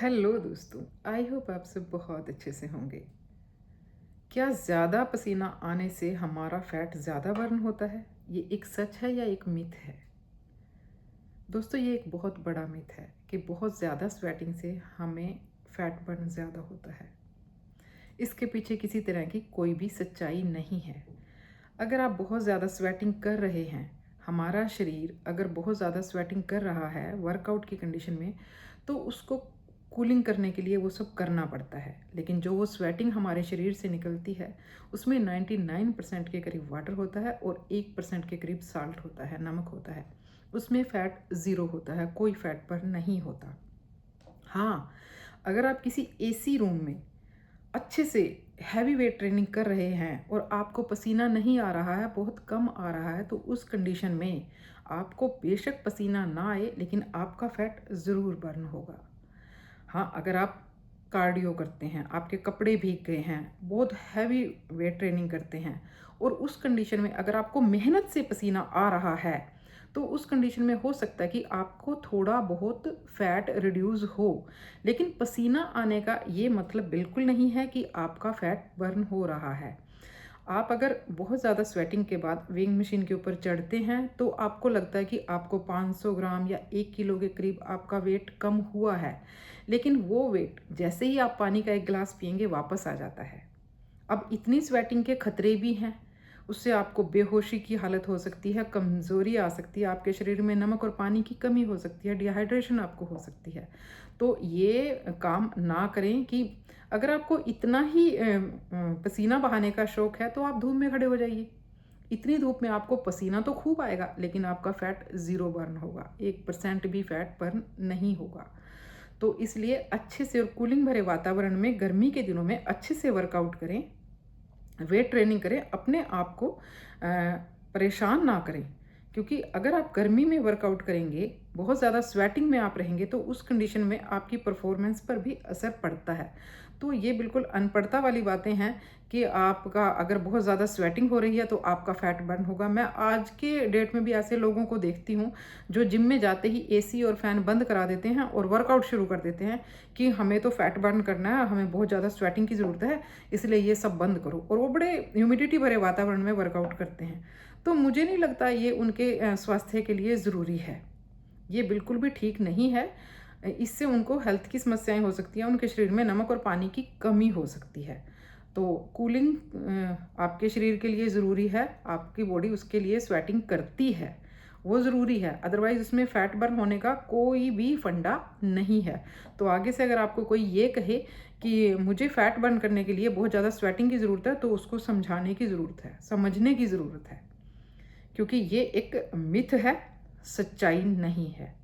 Hello दोस्तों, I hope आप सब बहुत अच्छे से होंगे। क्या ज़्यादा पसीना आने से हमारा फैट ज़्यादा बर्न होता है? ये एक सच है या एक मिथ है? दोस्तों, ये एक बहुत बड़ा मिथ है कि बहुत ज़्यादा स्वेटिंग से हमें फैट बर्न ज़्यादा होता है। इसके पीछे किसी तरह की कोई भी सच्चाई नहीं है। अगर आप बहुत ज़्यादा स्वेटिंग कर रहे हैं, हमारा शरीर अगर बहुत ज़्यादा स्वेटिंग कर रहा है वर्कआउट की कंडीशन में, तो उसको कूलिंग करने के लिए वो सब करना पड़ता है। लेकिन जो वो स्वेटिंग हमारे शरीर से निकलती है, उसमें 99% के करीब वाटर होता है और 1% के करीब साल्ट होता है, नमक होता है। उसमें फ़ैट ज़ीरो होता है, कोई फ़ैट बर्न नहीं होता। हाँ, अगर आप किसी एसी रूम में अच्छे से हैवी वेट ट्रेनिंग कर रहे हैं और आपको पसीना नहीं आ रहा है, बहुत कम आ रहा है, तो उस कंडीशन में आपको बेशक पसीना ना आए, लेकिन आपका फैट ज़रूर बर्न होगा। हाँ, अगर आप कार्डियो करते हैं, आपके कपड़े भीग गए हैं, बहुत हैवी वेट ट्रेनिंग करते हैं और उस कंडीशन में अगर आपको मेहनत से पसीना आ रहा है, तो उस कंडीशन में हो सकता है कि आपको थोड़ा बहुत फैट रिड्यूस हो। लेकिन पसीना आने का ये मतलब बिल्कुल नहीं है कि आपका फैट बर्न हो रहा है। आप अगर बहुत ज़्यादा स्वेटिंग के बाद वेइंग मशीन के ऊपर चढ़ते हैं, तो आपको लगता है कि आपको 500 ग्राम या 1 किलो के करीब आपका वेट कम हुआ है। लेकिन वो वेट जैसे ही आप पानी का एक गिलास पिएंगे वापस आ जाता है। अब इतनी स्वेटिंग के खतरे भी हैं। उससे आपको बेहोशी की हालत हो सकती है, कमज़ोरी आ सकती है, आपके शरीर में नमक और पानी की कमी हो सकती है, डिहाइड्रेशन आपको हो सकती है। तो ये काम ना करें कि अगर आपको इतना ही पसीना बहाने का शौक है, तो आप धूप में खड़े हो जाइए। इतनी धूप में आपको पसीना तो खूब आएगा, लेकिन आपका फैट ज़ीरो बर्न होगा, 1% भी फैट बर्न नहीं होगा। तो इसलिए अच्छे से और कूलिंग भरे वातावरण में गर्मी के दिनों में अच्छे से वर्कआउट करें, वेट ट्रेनिंग करें, अपने आप को परेशान ना करें। क्योंकि अगर आप गर्मी में वर्कआउट करेंगे, बहुत ज़्यादा स्वेटिंग में आप रहेंगे, तो उस कंडीशन में आपकी परफॉर्मेंस पर भी असर पड़ता है। तो ये बिल्कुल अनपढ़ता वाली बातें हैं कि आपका अगर बहुत ज़्यादा स्वेटिंग हो रही है तो आपका फैट बर्न होगा। मैं आज के डेट में भी ऐसे लोगों को देखती हूँ जो जिम में जाते ही एसी और फैन बंद करा देते हैं और वर्कआउट शुरू कर देते हैं कि हमें तो फैट बर्न करना है, हमें बहुत ज़्यादा स्वेटिंग की ज़रूरत है, इसलिए ये सब बंद करो। और वो बड़े ह्यूमिडिटी भरे वातावरण में वर्कआउट करते हैं। तो मुझे नहीं लगता ये उनके स्वास्थ्य के लिए ज़रूरी है। ये बिल्कुल भी ठीक नहीं है। इससे उनको हेल्थ की समस्याएं हो सकती हैं, उनके शरीर में नमक और पानी की कमी हो सकती है। तो कूलिंग आपके शरीर के लिए ज़रूरी है, आपकी बॉडी उसके लिए स्वेटिंग करती है, वो ज़रूरी है। अदरवाइज़ उसमें फ़ैट बर्न होने का कोई भी फंडा नहीं है। तो आगे से अगर आपको कोई ये कहे कि मुझे फ़ैट बर्न करने के लिए बहुत ज़्यादा स्वेटिंग की ज़रूरत है, तो उसको समझाने की ज़रूरत है, समझने की ज़रूरत है। क्योंकि ये एक मिथ है, सच्चाई नहीं है।